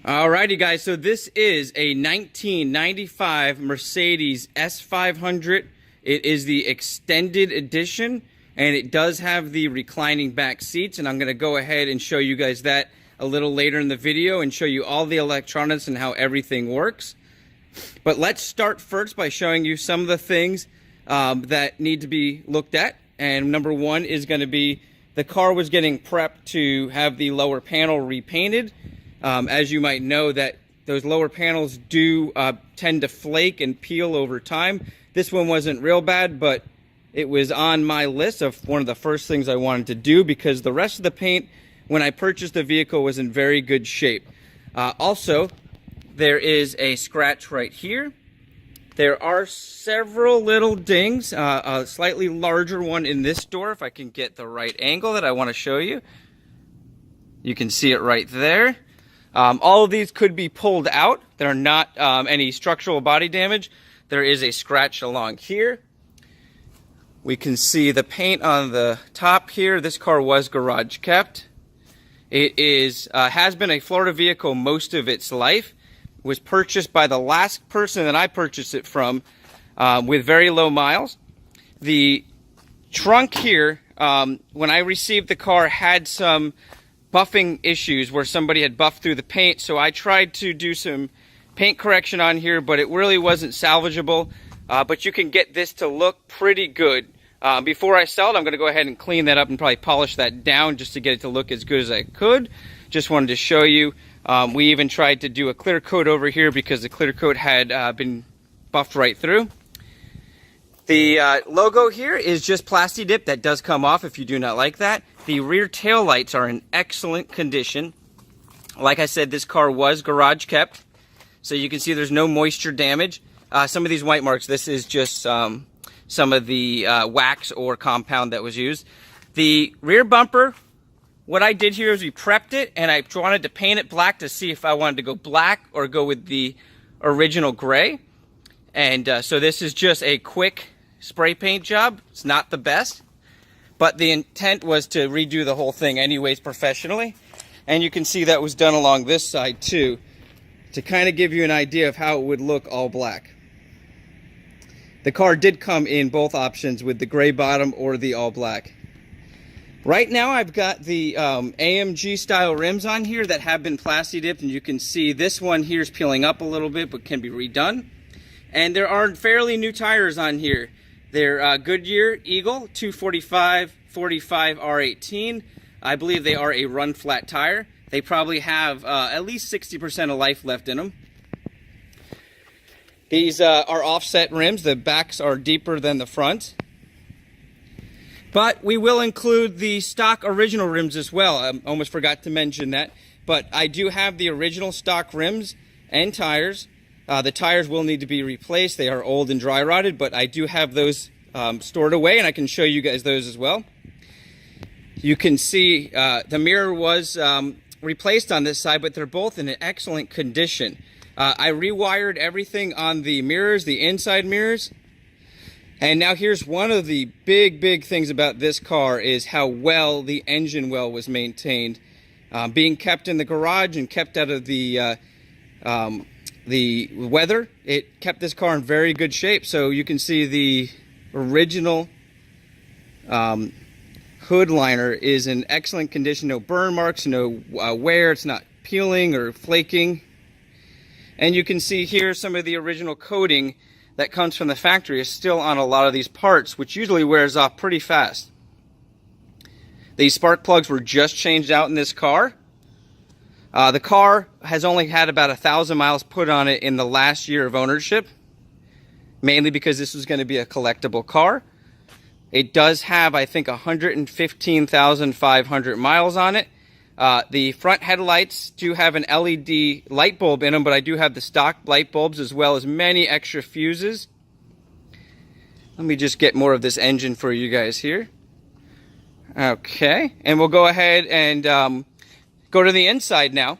Alrighty guys, so this is a 1995 Mercedes S500. It is the extended edition and it does have the reclining back seats, and I'm going to go ahead and show you guys that a little later in the video and show you all the electronics and how everything works. But let's start first by showing you some of the things that need to be looked at. And number one is going to be the car was getting prepped to have the lower panel repainted. As you might know, that those lower panels do tend to flake and peel over time. This one wasn't real bad, but it was on my list of one of the first things I wanted to do because the rest of the paint when I purchased the vehicle was in very good shape. Also, there is a scratch right here. There are several little dings, a slightly larger one in this door, if I can get the right angle that I want to show you. You can see it right there. All of these could be pulled out. There are not any structural body damage. There is a scratch along here. We can see the paint on the top here. This car was garage kept. It is has been a Florida vehicle most of its life. It was purchased by the last person that I purchased it from with very low miles. The trunk here, when I received the car, had some buffing issues where somebody had buffed through the paint, so I tried to do some paint correction on here, but it really wasn't salvageable. But you can get this to look pretty good. Before I sell it, I'm going to go ahead and clean that up and probably polish that down just to get it to look as good as I could. Just wanted to show you. We even tried to do a clear coat over here because the clear coat had been buffed right through. The logo here is just Plasti Dip. That does come off if you do not like that. The rear tail lights are in excellent condition. Like I said, this car was garage kept, so you can see there's no moisture damage. Some of these white marks, this is just some of the wax or compound that was used. The rear bumper, what I did here is we prepped it, and I wanted to paint it black to see if I wanted to go black or go with the original gray. And so this is just a quick spray paint job. It's not the best, but the intent was to redo the whole thing anyways professionally. And you can see that was done along this side too, to kind of give you an idea of how it would look all black. The car did come in both options with the gray bottom or the all black. Right now I've got the AMG style rims on here that have been Plasti Dipped, and you can see this one here is peeling up a little bit but can be redone. And there are fairly new tires on here. They're Goodyear Eagle 245 45 R18. I believe they are a run flat tire. They probably have at least 60% of life left in them. These are offset rims. The backs are deeper than the front. But we will include the stock original rims as well. I almost forgot to mention that. But I do have the original stock rims and tires. The tires will need to be replaced. They are old and dry rotted, but I do have those stored away, and I can show you guys those as well. You can see the mirror was replaced on this side, but they're both in an excellent condition. I rewired everything on the mirrors, the inside mirrors. And now here's one of the big things about this car is how well the engine well was maintained. Being kept in the garage and kept out of the weather, it kept this car in very good shape. So you can see the original hood liner is in excellent condition. No burn marks, no wear. It's not peeling or flaking. And you can see here some of the original coating that comes from the factory is still on a lot of these parts, which usually wears off pretty fast. These spark plugs were just changed out in this car. The car has only had about 1,000 miles put on it in the last year of ownership, mainly because this was going to be a collectible car. It does have, I think, 115,500 miles on it. The front headlights do have an LED light bulb in them, but I do have the stock light bulbs as well as many extra fuses. Let me just get more of this engine for you guys here. Okay, and we'll go ahead and go to the inside now.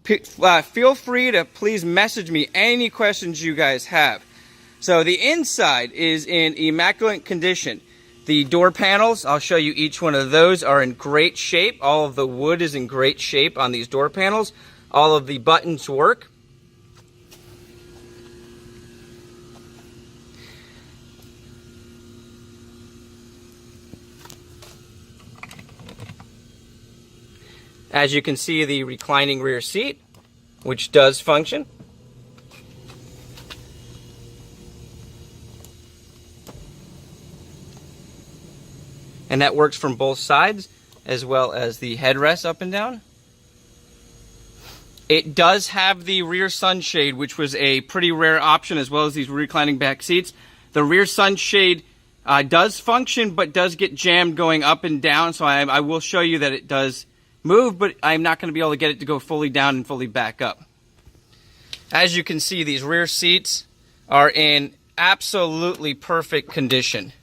Feel free to please message me any questions you guys have. So the inside is in immaculate condition. The door panels, I'll show you each one of those, are in great shape. All of the wood is in great shape on these door panels. all of the buttons work. As you can see, the reclining rear seat, which does function. And that works from both sides, as well as the headrest up and down. It does have the rear sunshade, which was a pretty rare option, as well as these reclining back seats. The rear sunshade does function, but does get jammed going up and down, so I will show you that it does move, but I'm not going to be able to get it to go fully down and fully back up. As you can see, these rear seats are in absolutely perfect condition.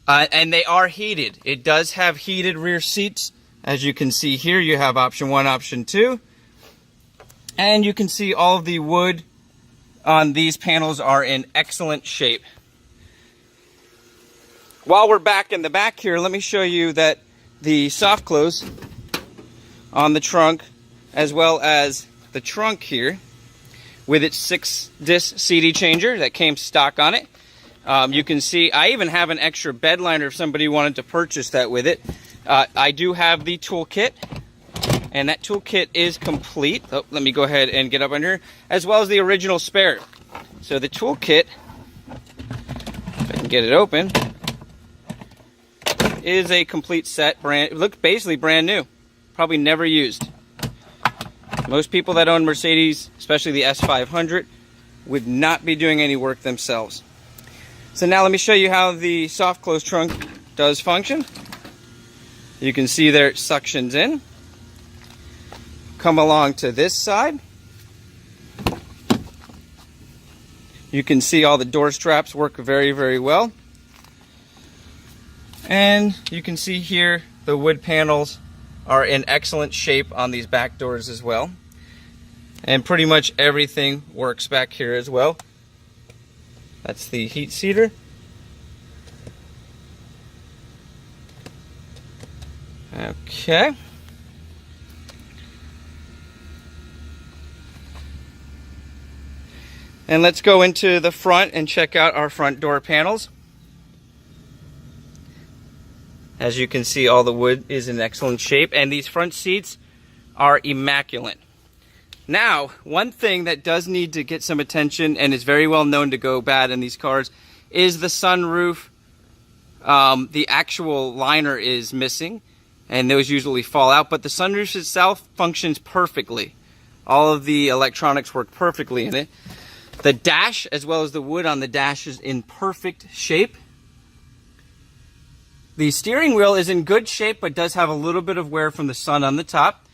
And they are heated. It does have heated rear seats. As you can see here, you have option 1, option 2. And you can see all of the wood on these panels are in excellent shape. While we're back in the back here, let me show you that the soft close on the trunk, as well as the trunk here, with its 6-disc CD changer that came stock on it. You can see I even have an extra bed liner if somebody wanted to purchase that with it. I do have the toolkit, and that toolkit is complete. Oh, let me go ahead and get up under here, as well as the original spare. So the toolkit, if I can get it open, is a complete set. It looks basically brand new, probably never used. Most people that own Mercedes, especially the S500, would not be doing any work themselves. So now let me show you how the soft close trunk does function. You can see there it suctions in. Come along to this side. You can see all the door straps work very, very well. And you can see here the wood panels are in excellent shape on these back doors as well. And pretty much everything works back here as well. That's the heat seater. Okay. And let's go into the front and check out our front door panels. As you can see, all the wood is in excellent shape, and these front seats are immaculate. Now, one thing that does need to get some attention and is very well known to go bad in these cars is the sunroof. The actual liner is missing, and those usually fall out, but the sunroof itself functions perfectly. All of the electronics work perfectly in it. The dash, as well as the wood on the dash, is in perfect shape. The steering wheel is in good shape, but does have a little bit of wear from the sun on the top.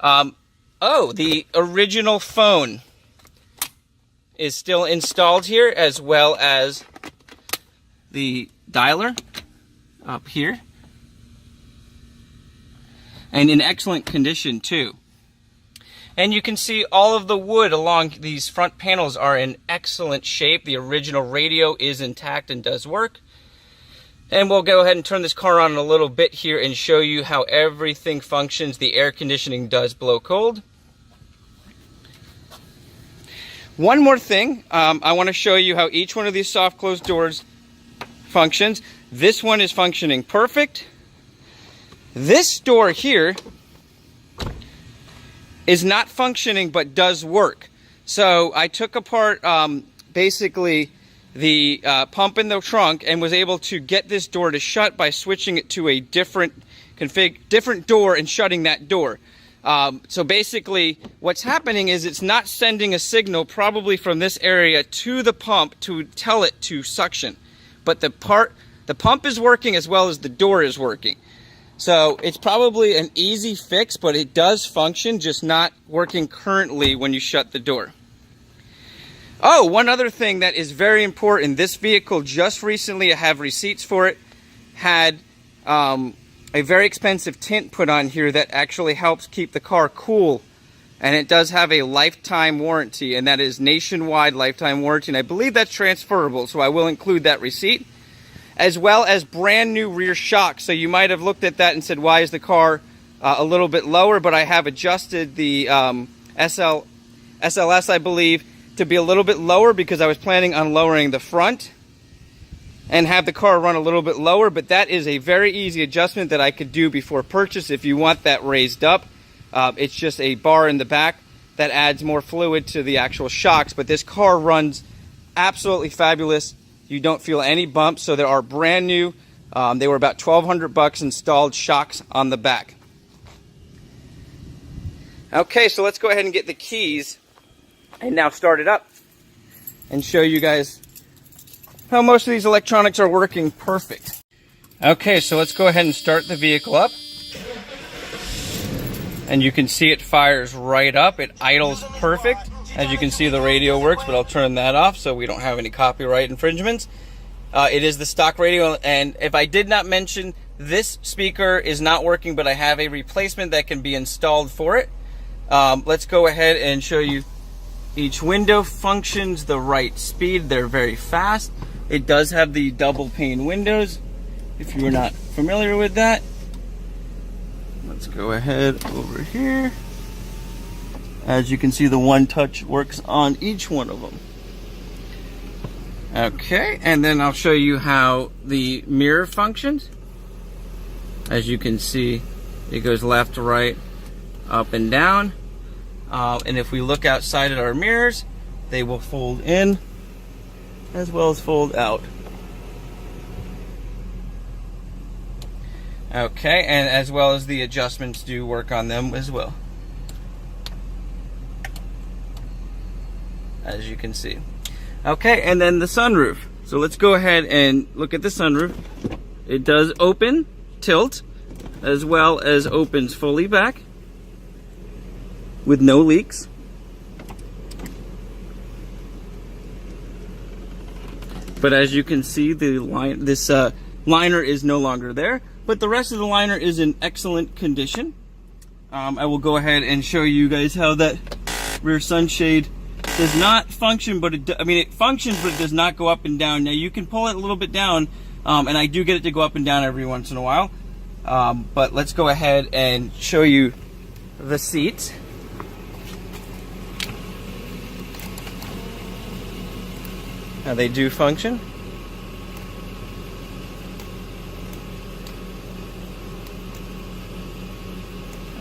The original phone is still installed here, as well as the dialer up here. And in excellent condition too. And you can see all of the wood along these front panels are in excellent shape. The original radio is intact and does work. And we'll go ahead and turn this car on in a little bit here and show you how everything functions. The air conditioning does blow cold. One more thing, I want to show you how each one of these soft close doors functions. This one is functioning perfect. This door here is not functioning but does work. So I took apart basically the pump in the trunk and was able to get this door to shut by switching it to a different door and shutting that door. So basically what's happening is it's not sending a signal probably from this area to the pump to tell it to suction. But the pump is working as well as the door is working. So it's probably an easy fix, but it does function, just not working currently when you shut the door. Oh, one other thing that is very important. This vehicle just recently, I have receipts for it, had a very expensive tint put on here that actually helps keep the car cool. And it does have a lifetime warranty, and that is nationwide lifetime warranty. And I believe that's transferable, so I will include that receipt. As well as brand new rear shocks. So you might have looked at that and said, why is the car a little bit lower, but I have adjusted the SLS, I believe, to be a little bit lower because I was planning on lowering the front and have the car run a little bit lower, but that is a very easy adjustment that I could do before purchase if you want that raised up. It's just a bar in the back that adds more fluid to the actual shocks, but this car runs absolutely fabulous. You don't feel any bumps, so they are brand new. They were about $1,200 installed shocks on the back. Okay, so let's go ahead and get the keys and now start it up and show you guys how most of these electronics are working perfect. Okay, so let's go ahead and start the vehicle up. And you can see it fires right up. It idles perfect. As you can see, the radio works, but I'll turn that off so we don't have any copyright infringements. It is the stock radio, and if I did not mention, this speaker is not working, but I have a replacement that can be installed for it. Let's go ahead and show you each window functions the right speed. They're very fast. It does have the double pane windows, if you are not familiar with that. Let's go ahead over here. As you can see, the one touch works on each one of them. Okay, and then I'll show you how the mirror functions. As you can see, it goes left to right, up and down. And if we look outside at our mirrors, they will fold in as well as fold out. Okay, and as well as the adjustments do work on them as well, as you can see. Okay, and then the sunroof. So let's go ahead and look at the sunroof. It does open, tilt, as well as opens fully back with no leaks. But as you can see, the liner is no longer there. But the rest of the liner is in excellent condition. I will go ahead and show you guys how that rear sunshade does not function, but it functions, but it does not go up and down. Now you can pull it a little bit down, and I do get it to go up and down every once in a while. But let's go ahead and show you the seats. How they do function.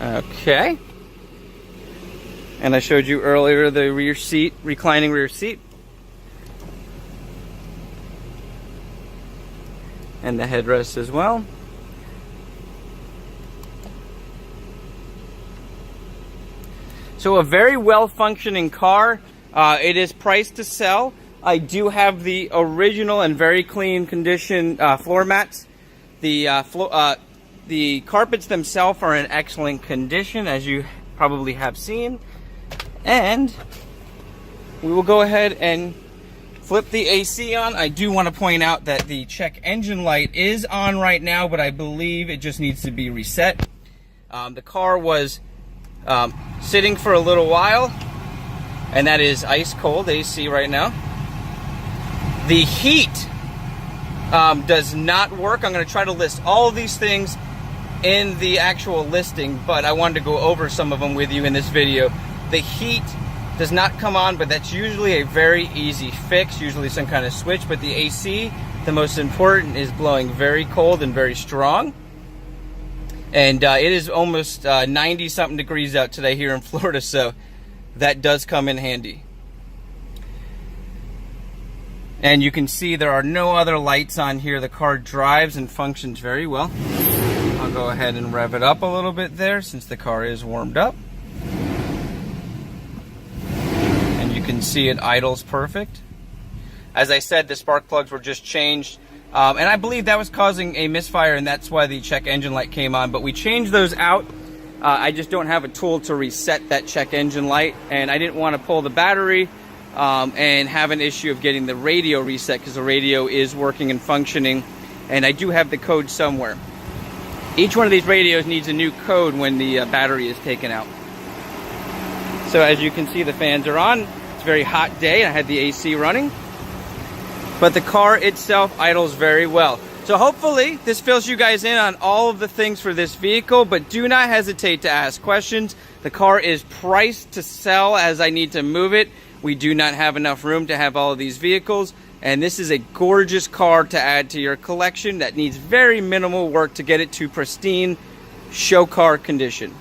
Okay, and I showed you earlier the rear seat, reclining rear seat, and the headrest as well. So a very well functioning car. It is priced to sell. I do have the original and very clean condition floor mats. The carpets themselves are in excellent condition, as you probably have seen. And we will go ahead and flip the AC on. I do want to point out that the check engine light is on right now, but I believe it just needs to be reset. The car was sitting for a little while, and that is ice cold AC right now. The heat does not work. I'm going to try to list all of these things in the actual listing, but I wanted to go over some of them with you in this video. The heat does not come on, but that's usually a very easy fix, usually some kind of switch. But the AC, the most important, is blowing very cold and very strong. And it is almost 90 something degrees out today here in Florida, so that does come in handy. And you can see there are no other lights on here. The car drives and functions very well. I'll go ahead and rev it up a little bit there since the car is warmed up. And you can see it idles perfect. As I said, the spark plugs were just changed. And I believe that was causing a misfire, and that's why the check engine light came on. But we changed those out. I just don't have a tool to reset that check engine light. And I didn't want to pull the battery and have an issue of getting the radio reset, because the radio is working and functioning. And I do have the code somewhere. Each one of these radios needs a new code when the battery is taken out. So as you can see, the fans are on. It's a very hot day. I had the AC running. But the car itself idles very well. So hopefully this fills you guys in on all of the things for this vehicle, but do not hesitate to ask questions. The car is priced to sell as I need to move it. We do not have enough room to have all of these vehicles, and this is a gorgeous car to add to your collection that needs very minimal work to get it to pristine show car condition.